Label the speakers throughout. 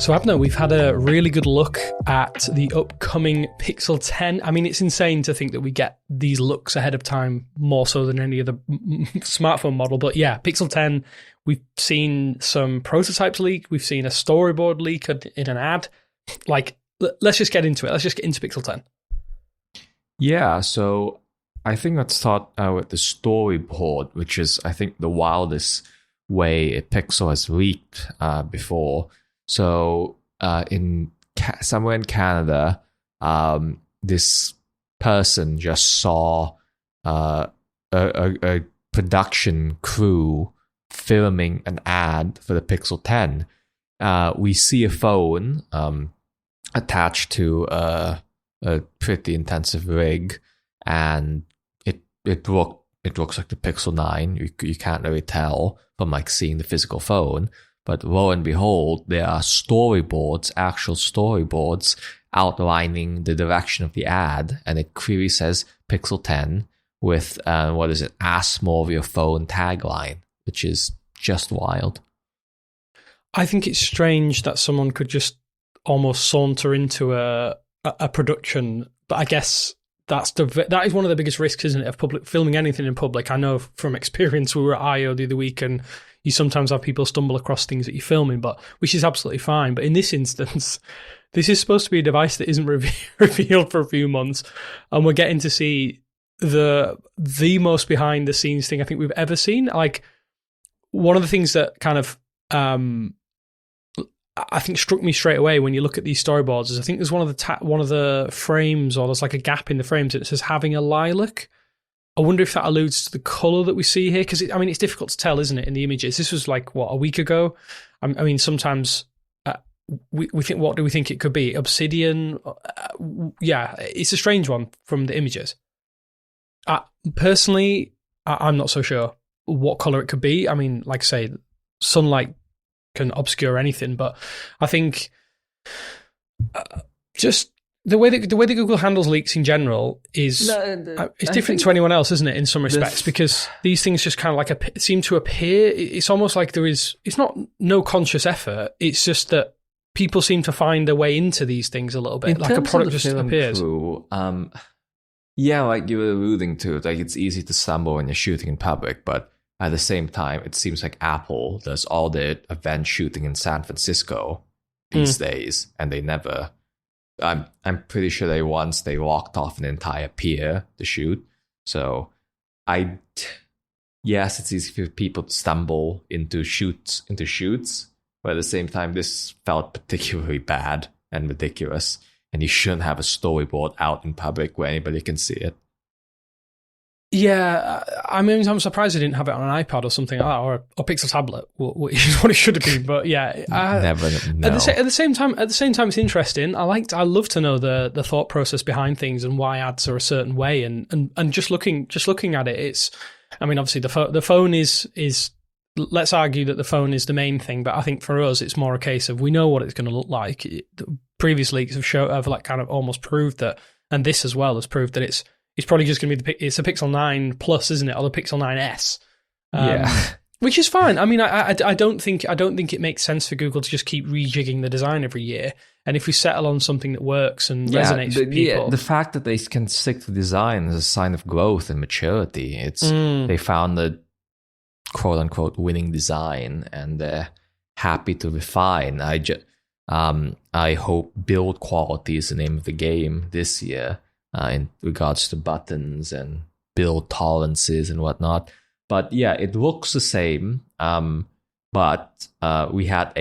Speaker 1: So Abner, we've had a really good look at the upcoming Pixel 10. I mean, it's insane to think that we get these looks ahead of time more so than any other smartphone model. But yeah, Pixel 10, we've seen some prototypes leak. We've seen a storyboard leak in an ad. Like, let's just get into it. Let's just get into Pixel 10.
Speaker 2: Yeah, so I think let's start with the storyboard, which is, I think, the wildest way a Pixel has leaked before. So somewhere in Canada, this person just saw a production crew filming an ad for the Pixel 10. We see a phone attached to a pretty intensive rig, and it looks like the Pixel 9. You can't really tell from like seeing the physical phone. But lo and behold, there are storyboards, actual storyboards, outlining the direction of the ad, and it clearly says Pixel 10 with, ask more of your phone tagline, which is just wild.
Speaker 1: I think it's strange that someone could just almost saunter into a production, but I guess that is one of the biggest risks, isn't it, of filming anything in public. I know from experience, we were at I/O the other week, and you sometimes have people stumble across things that you're filming, which is absolutely fine. But in this instance, this is supposed to be a device that isn't revealed for a few months, and we're getting to see the most behind the scenes thing I think we've ever seen. Like, one of the things that kind of I think struck me straight away when you look at these storyboards is I think there's one of the frames, or there's like a gap in the frames that says having a lilac. I wonder if that alludes to the colour that we see here, because it's difficult to tell, isn't it, in the images? This was like, a week ago? I mean, sometimes we think, what do we think it could be? Obsidian? Yeah, it's a strange one from the images. Personally, I'm not so sure what colour it could be. I mean, like I say, sunlight can obscure anything, but I think just the way that Google handles leaks in general is it's different to anyone else, isn't it, in some respects, because these things just kind of like seem to appear. It's almost like it's not no conscious effort, it's just that people seem to find a way into these things a little bit, like a product just appears.
Speaker 2: Yeah, like you were alluding to, like it's easy to stumble when you're shooting in public, but at the same time, it seems like Apple does all the event shooting in San Francisco these days, and they never. I'm pretty sure they locked off an entire pier to shoot. So, yes, it's easy for people to stumble into shoots, but at the same time, this felt particularly bad and ridiculous, and you shouldn't have a storyboard out in public where anybody can see it.
Speaker 1: Yeah, I mean, I'm surprised they didn't have it on an iPad or something like that, or a Pixel tablet, which is what it should have been. But yeah,
Speaker 2: never. No.
Speaker 1: At the same time, it's interesting. I love to know the thought process behind things and why ads are a certain way. And just looking at it, it's. I mean, obviously the phone is. Let's argue that the phone is the main thing, but I think for us, it's more a case of we know what it's going to look like. Previous leaks have like kind of almost proved that, and this as well has proved that it's probably just going to be it's a Pixel 9 Plus, isn't it, or the Pixel 9S?
Speaker 2: Yeah,
Speaker 1: which is fine. I mean, I don't think it makes sense for Google to just keep rejigging the design every year. And if we settle on something that works and resonates with people,
Speaker 2: the fact that they can stick to design is a sign of growth and maturity. They found the quote unquote winning design, and they're happy to refine. I hope build quality is the name of the game this year. In regards to buttons and build tolerances and whatnot. But yeah, it looks the same. But we had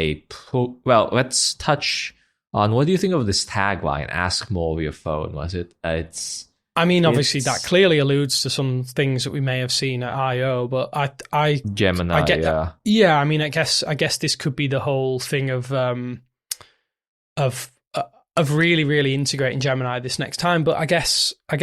Speaker 2: let's touch on, what do you think of this tagline, ask more of your phone? Was it?
Speaker 1: Obviously that clearly alludes to some things that we may have seen at I/O, but I
Speaker 2: Gemini,
Speaker 1: I get that. Yeah, I mean, I guess this could be the whole thing of really, really integrating Gemini this next time. But I guess I'm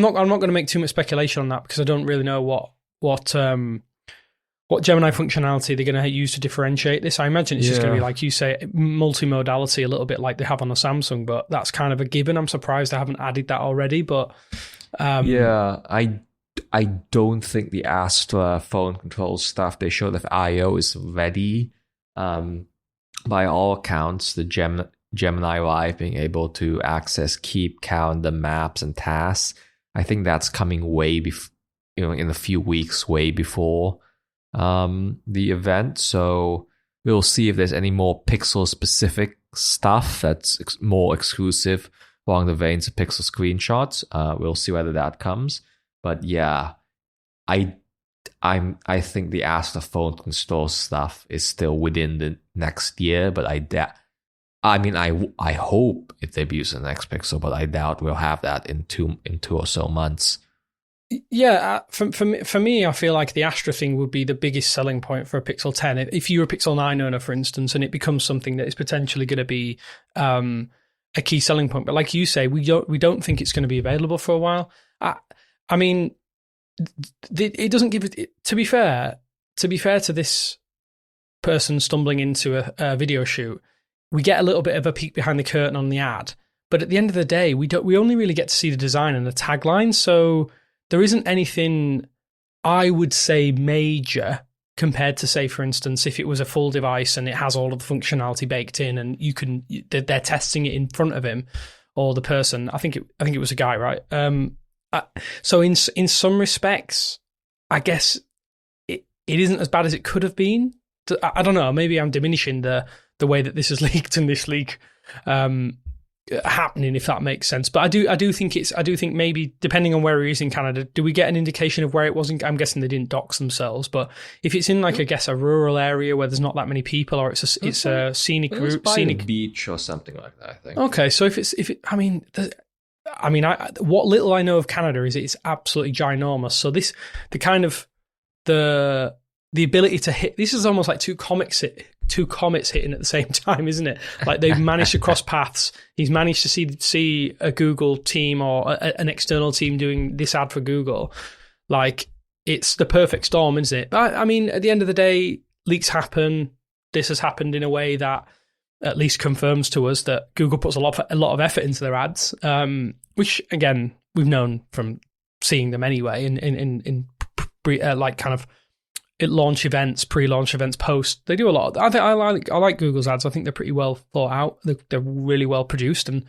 Speaker 1: not going to make too much speculation on that, because I don't really know what Gemini functionality they're going to use to differentiate this. I imagine it's just going to be, like you say, multimodality, a little bit like they have on the Samsung, but that's kind of a given. I'm surprised they haven't added that already. But
Speaker 2: I I don't think the Astra phone control stuff they showed of I/O is ready. By all accounts, the Gemini Live being able to access keep, calendar, maps, and tasks, I think that's coming way in a few weeks, way before the event. So we'll see if there's any more Pixel specific stuff that's more exclusive along the veins of Pixel screenshots. We'll see whether that comes. But yeah, I think the Astra phone control stuff is still within the next year, but I hope it debuts in the next Pixel, but I doubt we'll have that in two or so months.
Speaker 1: Yeah, for me, I feel like the Astra thing would be the biggest selling point for a Pixel 10. If you're a Pixel 9 owner, for instance, and it becomes something that is potentially going to be a key selling point. But like you say, we don't think it's going to be available for a while. I mean, it doesn't give it. To be fair to this person stumbling into a video shoot, we get a little bit of a peek behind the curtain on the ad. But at the end of the day, we only really get to see the design and the tagline. So there isn't anything, I would say, major compared to, say, for instance, if it was a full device and it has all of the functionality baked in, and they're testing it in front of him or the person. I think it was a guy, right? So in some respects, I guess it isn't as bad as it could have been. I don't know. Maybe I'm diminishing the way that this is leaked and this leak happening, if that makes sense. But I do think maybe, depending on where he is in Canada, do we get an indication of where it was? I'm guessing they didn't dox themselves, but if it's in like, I guess, a rural area where there's not that many people, or it's a scenic route, scenic
Speaker 2: beach or something like that, I think.
Speaker 1: Okay, so what little I know of Canada is it's absolutely ginormous. So the ability to hit, this is almost like two comets hitting at the same time, isn't it? Like they've managed to cross paths. He's managed to see a Google team or an external team doing this ad for Google. Like, it's the perfect storm, isn't it? But I mean, at the end of the day, leaks happen. This has happened in a way that at least confirms to us that Google puts a lot of effort into their ads, which again we've known from seeing them anyway in like kind of launch events, pre-launch events, post. They do a lot. I like Google's ads. I think they're pretty well thought out. They're really well produced, and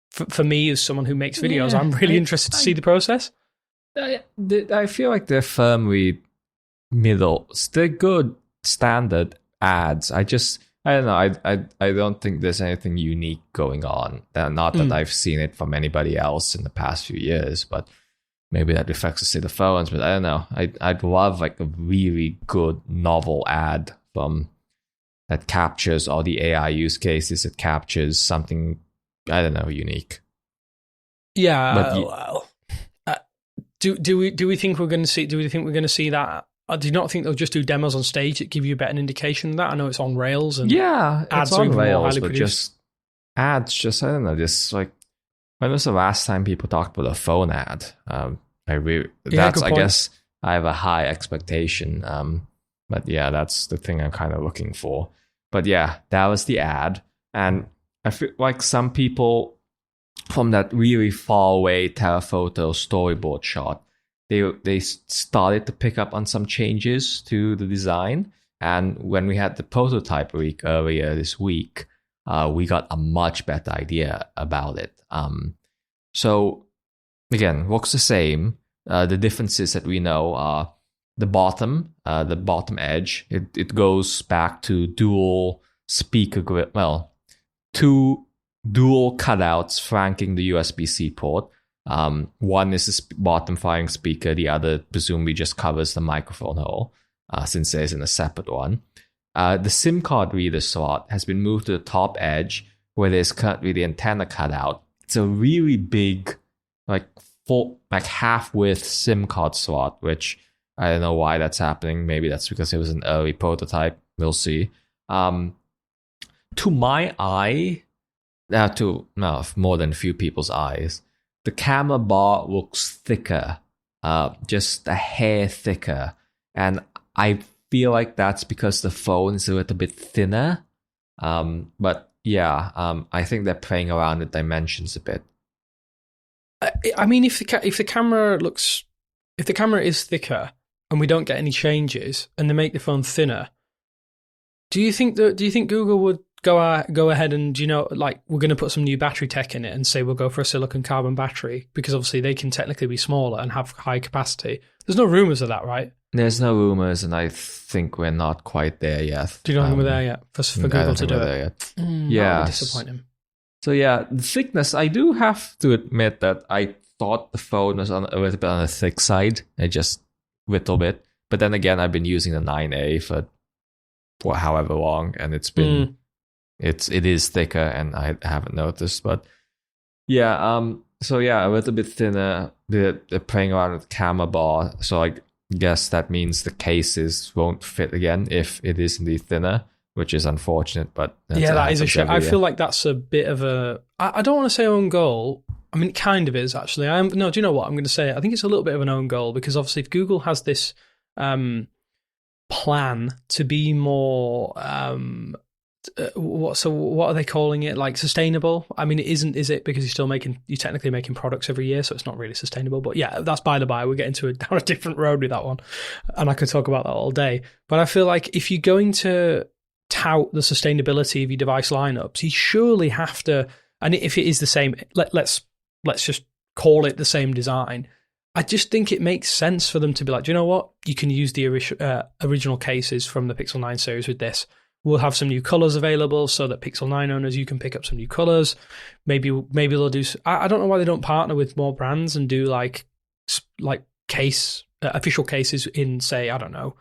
Speaker 1: for me, as someone who makes videos, I'm really interested to see the process.
Speaker 2: I feel like they're firmly middle. They're good standard ads. I don't know. I don't think there's anything unique going on. Not that I've seen it from anybody else in the past few years, but maybe that reflects the state of phones. But I don't know. I'd love like a really good novel ad that captures all the AI use cases. It captures something, I don't know, unique.
Speaker 1: Yeah. Do we think we're going to see? Do we think we're going to see that? I do not think they'll just do demos on stage that give you a better indication of that. I know it's on rails, and
Speaker 2: ads are on rails, but just ads. Just I don't know. Just like, when was the last time people talked about a phone ad? I guess I have a high expectation. But yeah, that's the thing I'm kind of looking for. But yeah, that was the ad, and I feel like some people from that really far away telephoto storyboard shot, they started to pick up on some changes to the design. And when we had the prototype week earlier this week, we got a much better idea about it. So again, looks the same. The differences that we know are the bottom edge. It goes back to dual speaker grip. Well, two dual cutouts flanking the USB-C port. One is the bottom firing speaker. The other presumably just covers the microphone hole, since there isn't a separate one. The SIM card reader slot has been moved to the top edge, where there's currently the antenna cutout. It's a really big, like half-width SIM card slot, which I don't know why that's happening. Maybe that's because it was an early prototype. We'll see. To my eye, to more than a few people's eyes, the camera bar looks thicker, just a hair thicker. And I feel like that's because the phone is a little bit thinner. But yeah, I think they're playing around with dimensions a bit.
Speaker 1: I mean, if the camera looks if the camera is thicker and we don't get any changes and they make the phone thinner, do you think Google would go ahead and, like, we're going to put some new battery tech in it and say we'll go for a silicon carbon battery because obviously they can technically be smaller and have high capacity? There's no rumors of that, right?
Speaker 2: There's no rumors, and I think we're not quite there yet.
Speaker 1: Do you not think we're there yet for Google to do it?
Speaker 2: Yeah,
Speaker 1: that would disappoint him.
Speaker 2: So yeah, the thickness, I do have to admit that I thought the phone was a little bit on the thick side, just a little bit. But then again, I've been using the 9A for however long, and it's been it is thicker, and I haven't noticed. But yeah, so yeah, a little bit thinner. They're playing around with the camera bar, so I guess that means the cases won't fit again if it is indeed thinner, which is unfortunate. But
Speaker 1: that is a shame. I feel like that's a bit of a. I don't want to say own goal. I mean, it kind of is actually. Do you know what I'm going to say? I think it's a little bit of an own goal because obviously, if Google has this plan to be more what are they calling it, like sustainable? I mean, it isn't, is it? Because you're technically making products every year, so it's not really sustainable. But yeah, that's by the by. We're getting down a different road with that one, and I could talk about that all day. But I feel like if you're going to tout the sustainability of your device lineups, you surely have to. And if it is the same, let's just call it the same design. I just think it makes sense for them to be like, do you know what? You can use the original cases from the Pixel 9 series with this. We'll have some new colors available so that Pixel 9 owners, you can pick up some new colors. Maybe they'll do. I don't know why they don't partner with more brands and do like case official cases in, say, I don't know,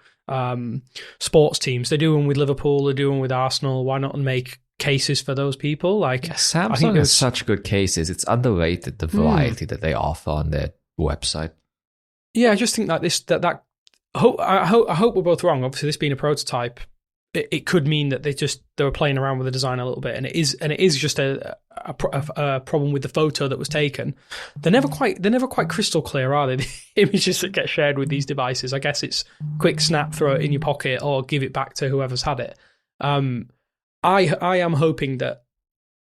Speaker 1: sports teams. They do one with Liverpool. They do one with Arsenal. Why not make cases for those people? Like
Speaker 2: Samsung has such good cases. It's underrated the variety that they offer on their website.
Speaker 1: Yeah, I just think that I hope we're both wrong. Obviously, this being a prototype, it could mean that they were playing around with the design a little bit, and it is just a problem with the photo that was taken. They're never quite crystal clear, are they? The images that get shared with these devices. I guess it's quick snap, throw it in your pocket, or give it back to whoever's had it. I am hoping that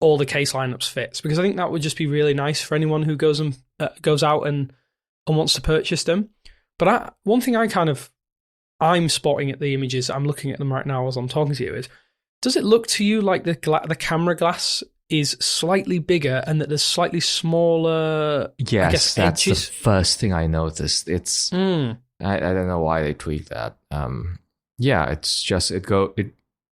Speaker 1: all the case lineups fits, because I think that would just be really nice for anyone who goes out and wants to purchase them. But one thing I'm spotting at the images, I'm looking at them right now as I'm talking to you, is, does it look to you like the camera glass is slightly bigger and that there's slightly smaller?
Speaker 2: Yes,
Speaker 1: I guess,
Speaker 2: that's
Speaker 1: edges?
Speaker 2: The first thing I noticed. It's I don't know why they tweaked that. It's just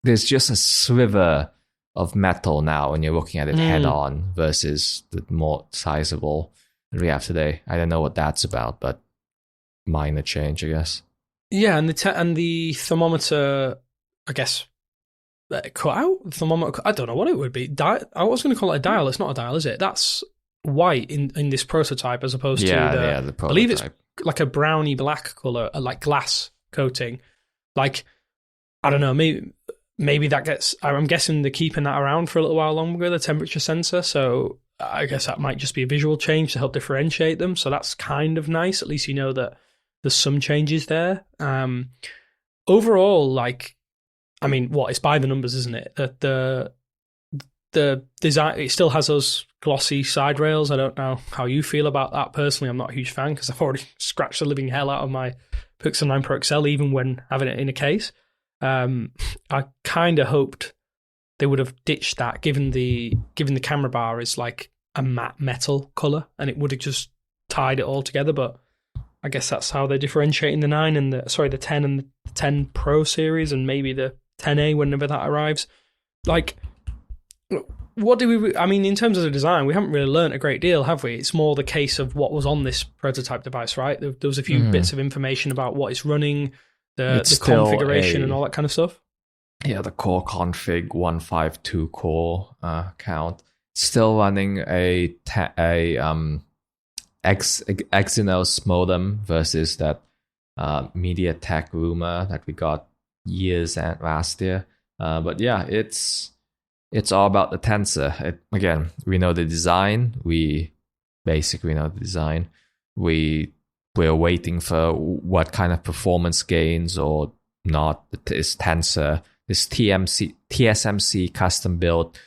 Speaker 2: there's just a sliver of metal now when you're looking at it head on versus the more sizable that we have today. I don't know what that's about, but minor change, I guess.
Speaker 1: Yeah, and the thermometer, I guess, cut out. The thermometer, I don't know what it would be. I was going to call it a dial. It's not a dial, is it? That's white in this prototype as opposed to the prototype. I believe it's like a browny black color, like glass coating. Like, I don't know, maybe that gets. I'm guessing they're keeping that around for a little while longer, the temperature sensor. So I guess that might just be a visual change to help differentiate them. So that's kind of nice. At least you know that there's some changes there. Overall, it's by the numbers, isn't it? That the design, it still has those glossy side rails. I don't know how you feel about that. Personally, I'm not a huge fan because I've already scratched the living hell out of my Pixel 9 Pro XL, even when having it in a case. I kind of hoped they would have ditched that, given the camera bar is like a matte metal color, and it would have just tied it all together. But I guess that's how they're differentiating the 9 and the 10 and the 10 Pro series, and maybe the 10A whenever that arrives. Like, what do we? I mean, in terms of the design, we haven't really learnt a great deal, have we? It's more the case of what was on this prototype device, right? There was a few bits of information about what it's running, the configuration, and all that kind of stuff.
Speaker 2: Yeah, the core config 152 core count. Still running a Exynos modem versus that MediaTek rumor that we got last year. But yeah, it's all about the tensor. Again, we know the design. We basically know the design. We're waiting for what kind of performance gains or not this tensor, this TSMC custom built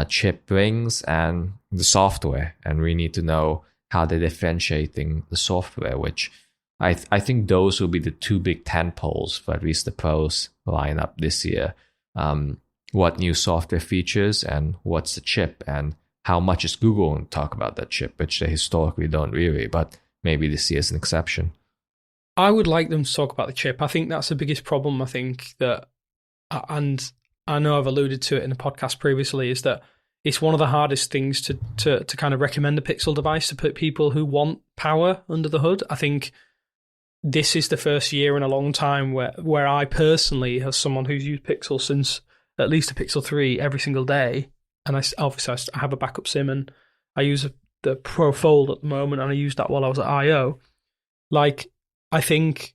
Speaker 2: chip brings, and the software. And we need to know how they're differentiating the software, which I think those will be the two big tentpoles for at least the pros lineup this year. What new software features and what's the chip, and how much is Google going to talk about that chip, which they historically don't really, but maybe this year is an exception.
Speaker 1: I would like them to talk about the chip. I think that's the biggest problem, I think, that, and I know I've alluded to it in the podcast previously, is that it's one of the hardest things to kind of recommend a Pixel device to put people who want power under the hood. I think this is the first year in a long time where I personally, as someone who's used Pixel since at least a Pixel 3 every single day, and I have a backup SIM, and I use the Pro Fold at the moment, and I used that while I was at I/O. Like, I think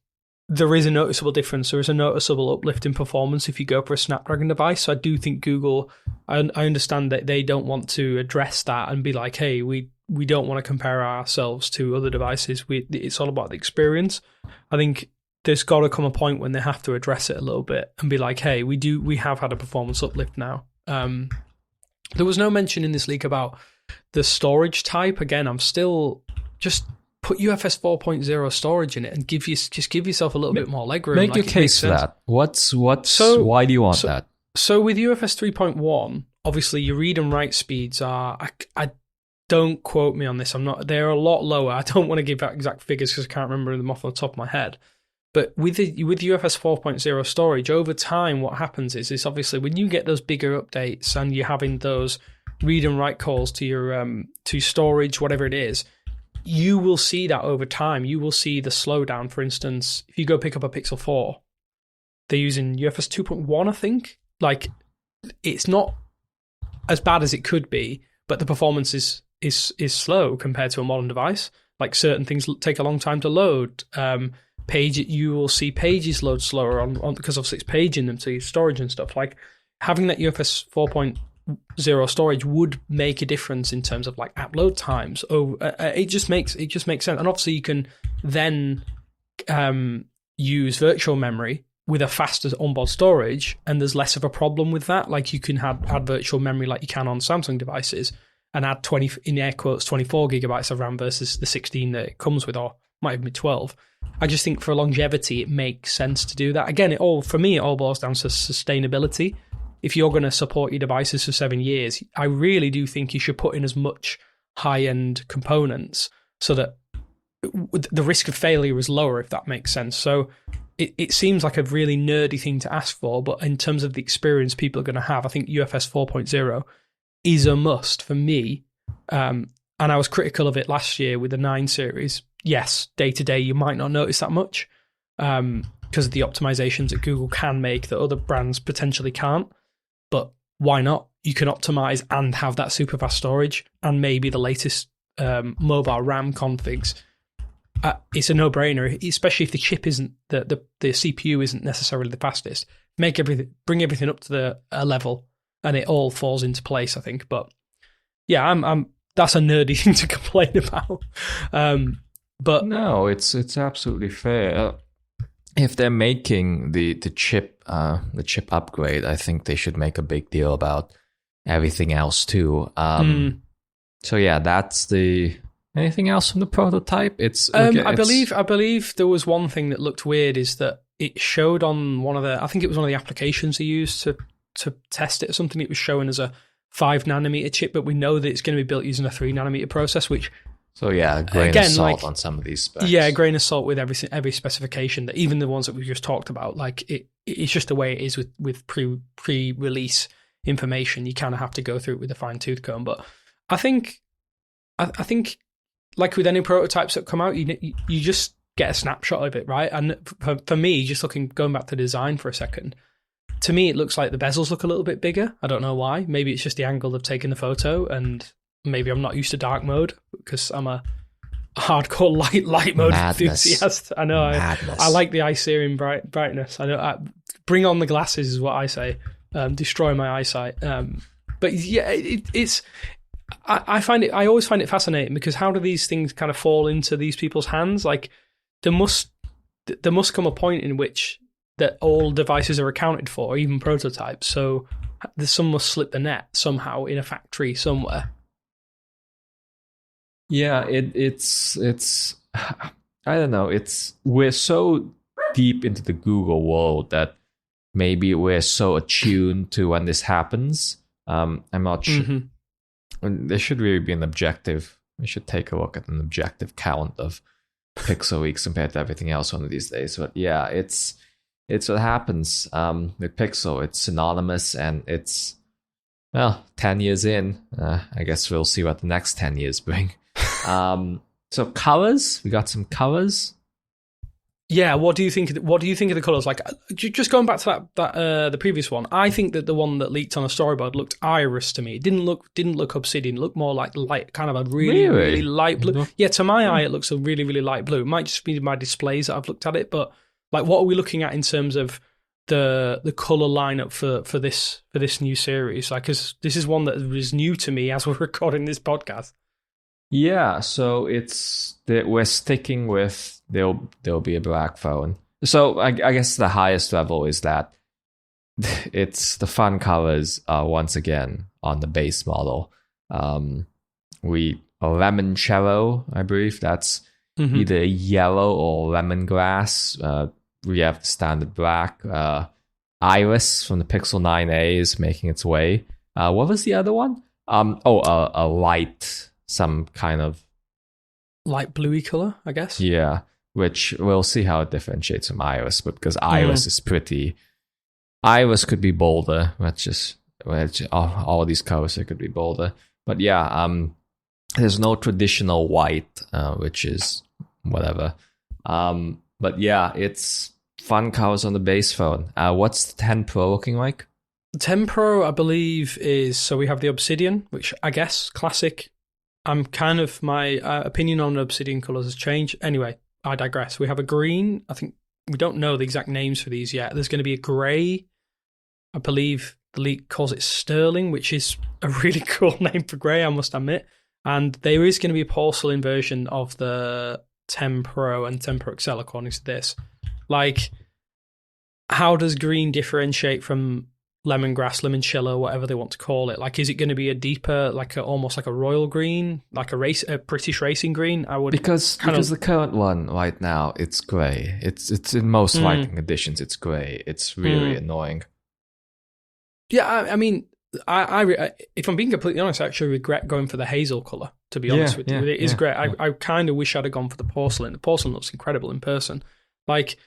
Speaker 1: there is a noticeable difference. There is a noticeable uplift in performance if you go for a Snapdragon device. So I do think Google, I understand that they don't want to address that and be like, hey, we don't want to compare ourselves to other devices. It's all about the experience. I think there's got to come a point when they have to address it a little bit and be like, hey, we have had a performance uplift now. There was no mention in this leak about the storage type. Again, I'm still just put UFS 4.0 storage in it and give yourself a little bit more legroom.
Speaker 2: Make your case for that. Why do you want that?
Speaker 1: So with UFS 3.1, obviously your read and write speeds are, I don't quote me on this. They're a lot lower. I don't want to give out exact figures because I can't remember them off the top of my head. But with UFS 4.0 storage, over time, what happens is obviously when you get those bigger updates and you're having those read and write calls to your to storage, whatever it is, you will see that over time. You will see the slowdown. For instance, if you go pick up a Pixel 4, they're using UFS 2.1, I think. Like, it's not as bad as it could be, but the performance is slow compared to a modern device. Like, certain things take a long time to load. You will see pages load slower on because obviously it's paging them to storage and stuff. Like, having that UFS 4.0 storage would make a difference in terms of like app load times. It just makes sense. And obviously you can then use virtual memory with a faster onboard storage, and there's less of a problem with that. Like, you can add virtual memory like you can on Samsung devices and add 20, in air quotes, 24 gigabytes of RAM versus the 16 that it comes with, or might even be 12. I just think for longevity, it makes sense to do that. Again, for me, it all boils down to sustainability. If you're going to support your devices for 7 years, I really do think you should put in as much high-end components so that the risk of failure is lower, if that makes sense. So it seems like a really nerdy thing to ask for, but in terms of the experience people are going to have, I think UFS 4.0 is a must for me. And I was critical of it last year with the 9 series. Yes, day-to-day, you might not notice that much because of the optimizations that Google can make that other brands potentially can't. But why not? You can optimize and have that super fast storage and maybe the latest mobile RAM configs. It's a no-brainer, especially if the chip isn't the CPU isn't necessarily the fastest. Bring everything up to a level, and it all falls into place, I think. But yeah, I'm that's a nerdy thing to complain about. But
Speaker 2: no, it's absolutely fair. If they're making the chip upgrade, I think they should make a big deal about everything else too. So yeah, that's the. Anything else from the prototype?
Speaker 1: I believe there was one thing that looked weird, is that it showed on I think it was one of the applications they used to test it or something. It was showing as a 5 nanometer chip, but we know that it's going to be built using a 3 nanometer process, which.
Speaker 2: So yeah, a grain of salt on some of these specs.
Speaker 1: Yeah, a grain of salt with every specification, that even the ones that we just talked about. Like, it's just the way it is with pre-release information. You kind of have to go through it with a fine tooth comb. But I think like with any prototypes that come out, you just get a snapshot of it, right? And for me, just going back to design for a second, to me it looks like the bezels look a little bit bigger. I don't know why. Maybe it's just the angle they've taken the photo, and maybe I'm not used to dark mode because I'm a hardcore light mode enthusiast. I know. I like the Icerium brightness. I know. Bring on the glasses is what I say. Destroy my eyesight. But yeah, it's. I always find it fascinating, because how do these things kind of fall into these people's hands? Like, there must come a point in which that all devices are accounted for, even prototypes. So some must slip the net somehow in a factory somewhere.
Speaker 2: Yeah, it's. I don't know. We're so deep into the Google world that maybe we're so attuned to when this happens. I'm not sure. There should really be an objective. We should take a look at an objective count of Pixel Weeks compared to everything else one of these days. But yeah, it's what happens with Pixel. It's synonymous, and it's 10 years in. I guess we'll see what the next 10 years bring. So colors, we got some colors.
Speaker 1: Yeah, what do you think? What do you think of the colors? Like, just going back to that the previous one, I think that the one that leaked on a storyboard looked iris to me. It didn't look obsidian. It looked more like light, kind of a really light blue. Yeah, to my eye, it looks a really, really light blue. It might just be my displays that I've looked at it, but like, what are we looking at in terms of the color lineup for this new series? Like, because this is one that is new to me as we're recording this podcast.
Speaker 2: Yeah, so we're sticking with there'll be a black phone. So I guess the highest level is that it's the fun colors once again on the base model. We a limoncello, I believe that's either yellow or lemongrass. We have the standard black. Iris from the Pixel 9a is making its way. What was the other one? A light. Some kind of
Speaker 1: light bluey color, I guess.
Speaker 2: Yeah, which we'll see how it differentiates from iris, but because iris is pretty. Iris could be bolder. All these colors they could be bolder. But yeah, there's no traditional white, which is whatever. But yeah, it's fun colors on the base phone. What's the 10 Pro looking like?
Speaker 1: The 10 Pro, I believe, so we have the obsidian, which I guess classic. I'm kind of, my opinion on obsidian colors has changed. Anyway, I digress. We have a green. I think we don't know the exact names for these yet. There's going to be a grey. I believe the leak calls it sterling, which is a really cool name for grey, I must admit. And there is going to be a porcelain version of the 10 Pro and 10 Pro XL, according to this. Like, how does green differentiate from lemongrass, limoncello, whatever they want to call it? Like, is it going to be a deeper, almost like a royal green, like a British racing green? I would
Speaker 2: because the current one right now, it's grey. It's in most lighting conditions, it's grey. It's really annoying.
Speaker 1: Yeah, I mean, I if I'm being completely honest, I actually regret going for the hazel color. To be honest with you, it is great. I kind of wish I'd have gone for the porcelain. The porcelain looks incredible in person. Like,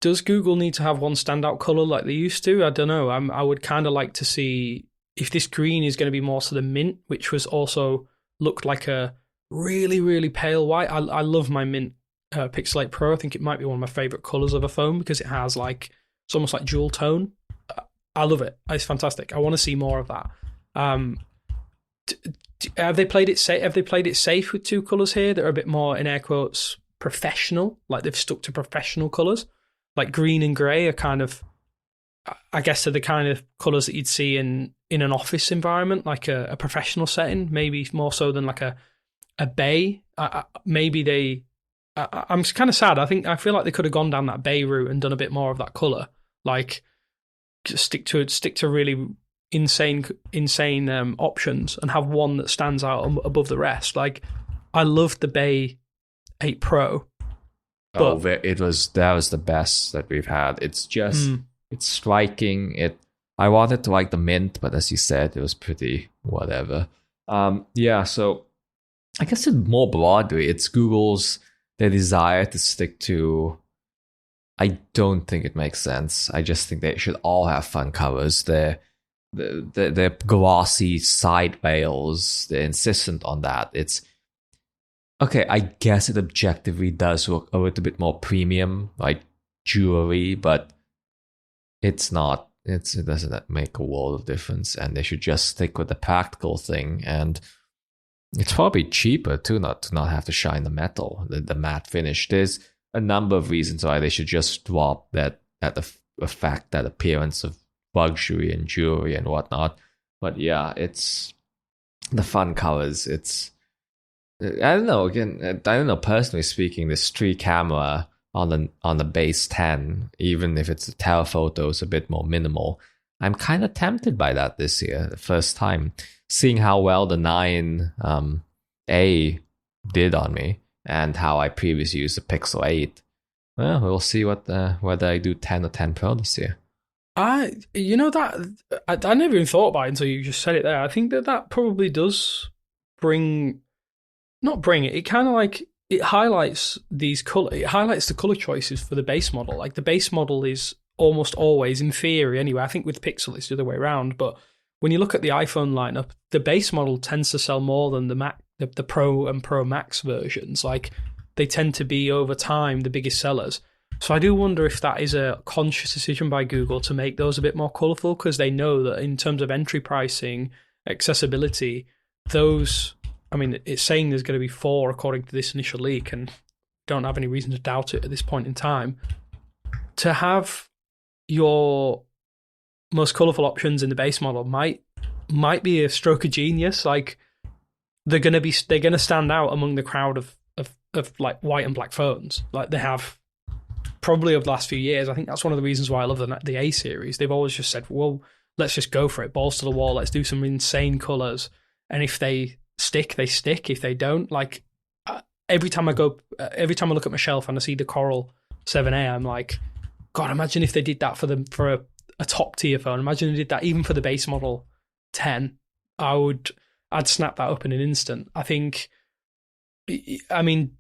Speaker 1: does Google need to have one standout color like they used to? I don't know. I would kind of like to see if this green is going to be more to the mint, which was also looked like a really, really pale white. I love my mint Pixelate Pro. I think it might be one of my favorite colors of a phone because it has it's almost like dual tone. I love it. It's fantastic. I want to see more of that. Have they played it safe? Have they played it safe with two colors here that are a bit more, in air quotes, professional? Like, they've stuck to professional colors. Like, green and grey are kind of, I guess, are the kind of colours that you'd see in an office environment, like a professional setting, maybe more so than like a bay. Maybe they. I'm kind of sad. I feel like they could have gone down that bay route and done a bit more of that colour. Like, just stick to really insane options and have one that stands out above the rest. Like, I loved the Bay 8 Pro. But
Speaker 2: that was the best that we've had. It's just it's striking. I wanted to like the mint, but as you said, it was pretty whatever. So I guess more broadly, it's Google's their desire to stick to. I don't think it makes sense. I just think they should all have fun covers. They're glossy side veils. They're insistent on that. It's okay, I guess it objectively does look a little bit more premium, like jewelry, but it's not. It doesn't make a world of difference, and they should just stick with the practical thing. And it's probably cheaper too, not to not have to shine the metal, the matte finish. There's a number of reasons why they should just drop that appearance of luxury and jewelry and whatnot. But yeah, it's the fun colors. It's I don't know. Again, I don't know. Personally speaking, this tree camera on the base 10, even if it's a telephoto, is a bit more minimal. I'm kind of tempted by that this year, the first time, seeing how well the 9A did on me, and how I previously used the Pixel 8. Well, we'll see whether I do 10 or 10 Pro this year.
Speaker 1: I never even thought about it until you just said it there. I think that probably does not bring it. It kind of like it highlights the color choices for the base model. Like the base model is almost always, in theory anyway, I think with Pixel it's the other way around, but when you look at the iPhone lineup, the base model tends to sell more than the Mac, the Pro and Pro Max versions. Like they tend to be over time the biggest sellers. So I do wonder if that is a conscious decision by Google to make those a bit more colourful, because they know that in terms of entry pricing, accessibility, those, I mean, it's saying there's going to be 4 according to this initial leak, and don't have any reason to doubt it at this point in time. To have your most colourful options in the base model might be a stroke of genius. Like they're going to stand out among the crowd of like white and black phones, like they have probably over the last few years. I think that's one of the reasons why I love the A series. They've always just said, well, let's just go for it, balls to the wall, let's do some insane colours, and if they stick, they stick. If they don't, like every time I look at my shelf and I see the Coral 7A, I'm like, God, imagine if they did that for a top tier phone. Imagine they did that even for the base model 10. I'd snap that up in an instant. I think, I mean,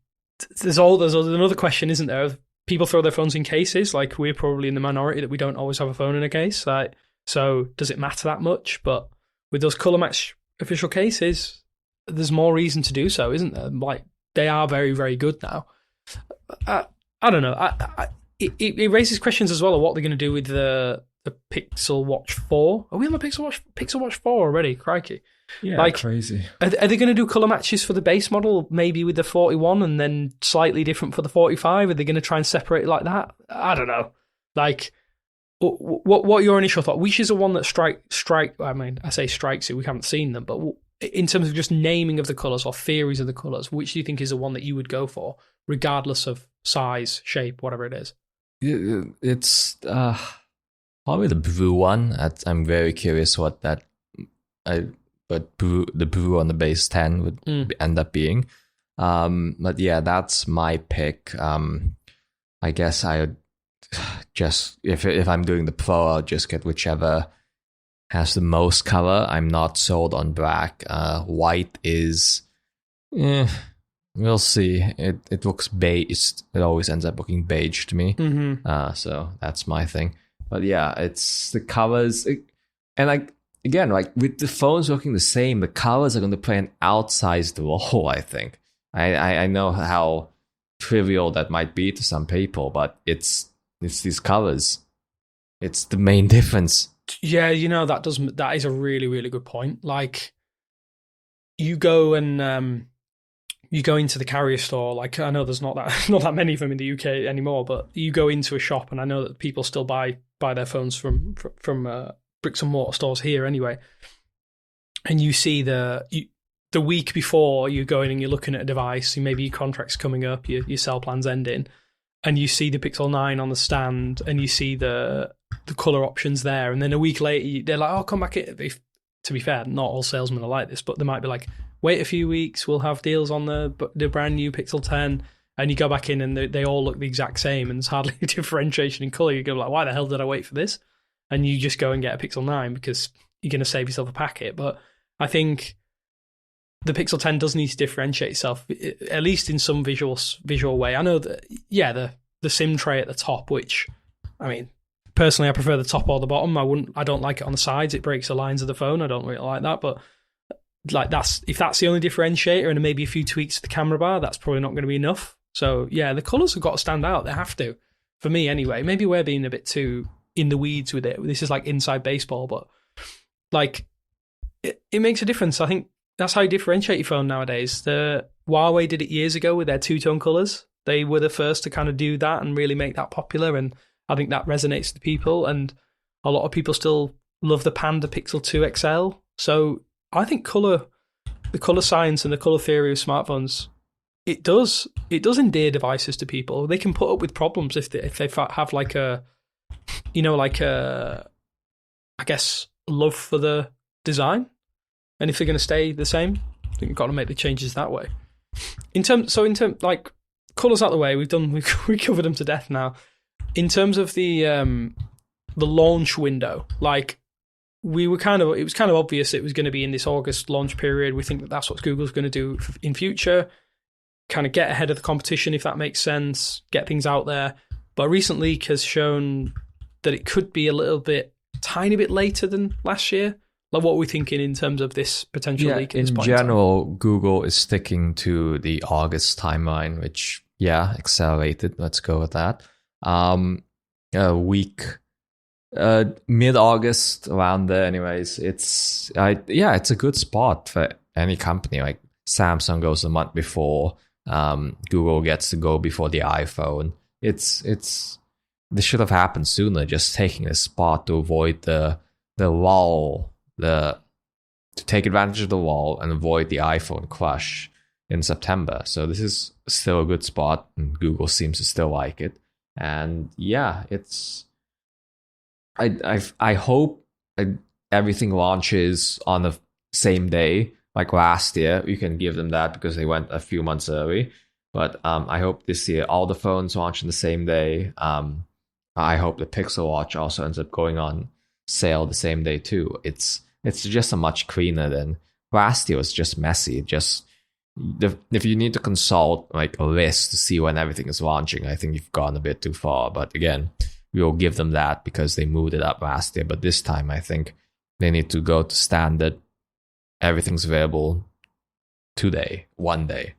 Speaker 1: there's another question, isn't there? People throw their phones in cases. Like we're probably in the minority that we don't always have a phone in a case. Like, so does it matter that much? But with those color match official cases, there's more reason to do so, isn't there? Like they are very, very good now. I don't know. It raises questions as well of what they're going to do with the Pixel Watch 4. Are we on the Pixel Watch 4 already? Crikey.
Speaker 2: Yeah,
Speaker 1: like,
Speaker 2: crazy.
Speaker 1: Are they going to do colour matches for the base model, maybe with the 41 and then slightly different for the 45? Are they going to try and separate it like that? I don't know. Like, what are your initial thoughts? Which is the one that I mean, I say strikes you, we haven't seen them, but in terms of just naming of the colours or theories of the colours, which do you think is the one that you would go for, regardless of size, shape, whatever it is?
Speaker 2: It's probably the blue one. I'm very curious what that... the blue on the base 10 would end up being. But yeah, that's my pick. I guess I would just, if I'm doing the Pro, I'll just get whichever has the most color. I'm not sold on black. White is, we'll see. It looks beige. It always ends up looking beige to me.
Speaker 1: Mm-hmm.
Speaker 2: So that's my thing. But yeah, it's the colors. And like, again, like with the phones looking the same, the colors are going to play an outsized role, I think. I know how trivial that might be to some people, but it's these colors. It's the main difference.
Speaker 1: Yeah, that is a really, really good point. Like, you go and you go into the carrier store. Like, I know there's not that many of them in the UK anymore, but you go into a shop, and I know that people still buy their phones from bricks and mortar stores here anyway, and you see the week before you go in and you're looking at a device, maybe your contract's coming up, your cell plan's ending, and you see the Pixel 9 on the stand, and you see the colour options there, and then a week later they're like, oh, come back in. To be fair, not all salesmen are like this, but they might be like, wait a few weeks, we'll have deals on the brand new Pixel 10, and you go back in and they all look the exact same, and there's hardly a differentiation in colour. You go like, why the hell did I wait for this? And you just go and get a Pixel 9 because you're going to save yourself a packet. But I think the Pixel 10 does need to differentiate itself, at least in some visual way. I know that, yeah, the SIM tray at the top, which, I mean, personally, I prefer the top or the bottom. I don't like it on the sides. It breaks the lines of the phone. I don't really like that. But like if that's the only differentiator and maybe a few tweaks to the camera bar, that's probably not going to be enough. So yeah, the colours have got to stand out. They have to, for me anyway. Maybe we're being a bit too in the weeds with it. This is like inside baseball, but like it makes a difference. I think that's how you differentiate your phone nowadays. The Huawei did it years ago with their two-tone colours. They were the first to kind of do that and really make that popular, and I think that resonates with people, and a lot of people still love the Panda Pixel 2 XL. So I think the colour science and the colour theory of smartphones, it does endear devices to people. They can put up with problems if they have like a, I guess, love for the design. And if they're going to stay the same, I think you've got to make the changes that way. in terms like colours out the way, we covered them to death now. In terms of the launch window, like it was kind of obvious it was going to be in this August launch period. We think that that's what Google's going to do in future, kind of get ahead of the competition, if that makes sense, get things out there. But a recent leak has shown that it could be tiny bit later than last year. Like, what are we thinking in terms of this potential leak at this point?
Speaker 2: In general, Google is sticking to the August timeline, which, accelerated. Let's go with that. Mid-August, around there anyways. It's a good spot for any company. Like, Samsung goes a month before. Google gets to go before the iPhone. This should have happened sooner, just taking a spot to avoid the lull, to take advantage of the lull and avoid the iPhone crush in September. So this is still a good spot, and Google seems to still like it. And I hope everything launches on the same day, like last year. You can give them that because they went a few months early. But I hope this year all the phones launch on the same day. I hope the Pixel Watch also ends up going on sale the same day too. It's just a much cleaner than last year. Was just messy. If you need to consult like a list to see when everything is launching, I think you've gone a bit too far. But again, we'll give them that because they moved it up last year. But this time, I think they need to go to standard. Everything's available today, one day.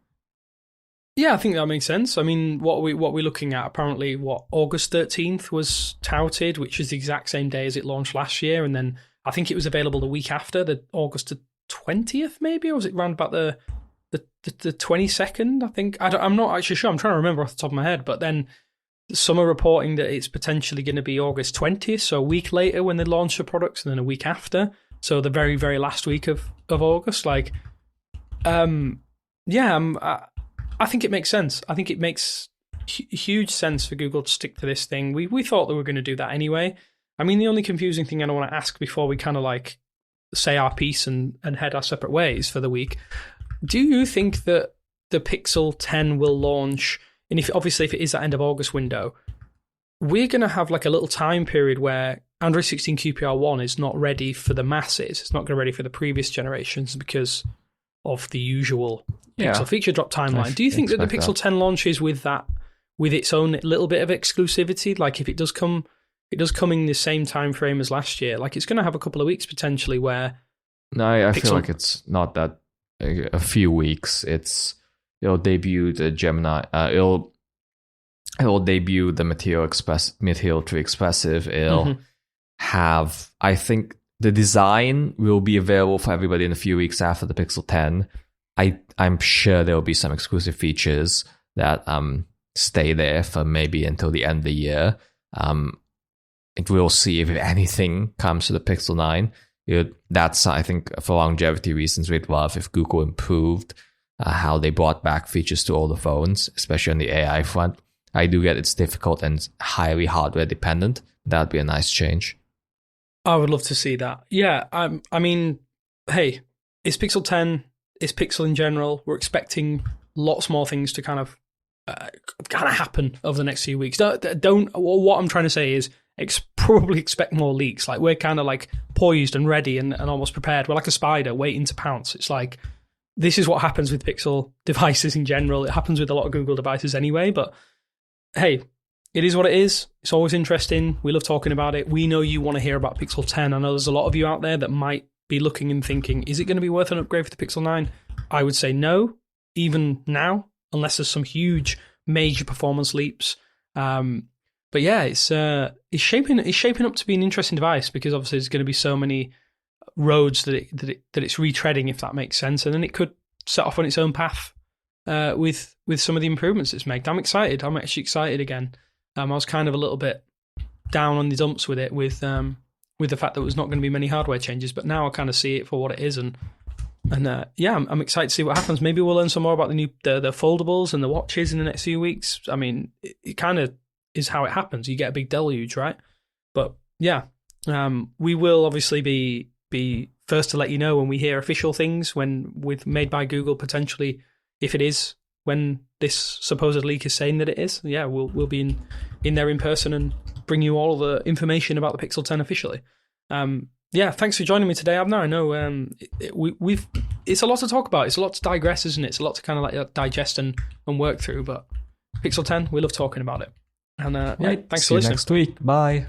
Speaker 1: Yeah, I think that makes sense. I mean, what we're looking at, apparently, August 13th was touted, which is the exact same day as it launched last year. And then I think it was available the week after, the August 20th, maybe? Or was it around about the 22nd, I think? I'm not actually sure. I'm trying to remember off the top of my head. But then some are reporting that it's potentially going to be August 20th, so a week later when they launch the products, and then a week after. So the very, very last week of August. Like, I think it makes sense. I think it makes huge sense for Google to stick to this thing. We thought they were going to do that anyway. I mean, the only confusing thing I want to ask before we kind of like say our piece and head our separate ways for the week, do you think that the Pixel 10 will launch, and if it is that end of August window, we're going to have like a little time period where Android 16 QPR1 is not ready for the masses. It's not going to be ready for the previous generations because of the usual Pixel feature drop timeline. Do you think that the Pixel 10 launches with its own little bit of exclusivity? Like, if it does come in the same time frame as last year, like it's going to have a couple of weeks potentially where...
Speaker 2: No, I feel like it's not that a few weeks. It'll debut the Gemini. It'll debut the Material 3 Expressive. It'll have, I think, the design will be available for everybody in a few weeks after the Pixel 10. I'm sure there will be some exclusive features that stay there for maybe until the end of the year. We'll see if anything comes to the Pixel 9. That's, I think, for longevity reasons, we'd love if Google improved how they brought back features to all the phones, especially on the AI front. I do get it's difficult and highly hardware dependent. That'd be a nice change.
Speaker 1: I would love to see that. Yeah, I mean, hey, it's Pixel 10, it's Pixel in general. We're expecting lots more things to kind of happen over the next few weeks. Don't. What I'm trying to say is, probably expect more leaks. Like, we're kind of like poised and ready and almost prepared. We're like a spider waiting to pounce. It's like, this is what happens with Pixel devices in general. It happens with a lot of Google devices anyway, but hey, it is what it is. It's always interesting. We love talking about it. We know you want to hear about Pixel 10. I know there's a lot of you out there that might be looking and thinking, is it going to be worth an upgrade for the Pixel 9? I would say no, even now, unless there's some huge, major performance leaps. But yeah, it's shaping up to be an interesting device because obviously there's going to be so many roads that it's retreading, if that makes sense, and then it could set off on its own path with some of the improvements it's made. I'm excited. I'm actually excited again. I was kind of a little bit down on the dumps with it, with the fact that there was not going to be many hardware changes, but now I kind of see it for what it is, and I'm excited to see what happens. Maybe we'll learn some more about the foldables and the watches in the next few weeks. I mean, it kind of is how it happens. You get a big deluge, right? But yeah, we will obviously be first to let you know when we hear official things, with made by Google potentially if it is, when this supposed leak is saying that it is, yeah, we'll be in there in person and bring you all the information about the Pixel 10 officially. Yeah, thanks for joining me today, Abner. I know it's a lot to talk about. It's a lot to digress, isn't it? It's a lot to kind of like digest and work through. But Pixel 10, we love talking about it. And yeah, thanks for listening.
Speaker 2: See you next week. Bye.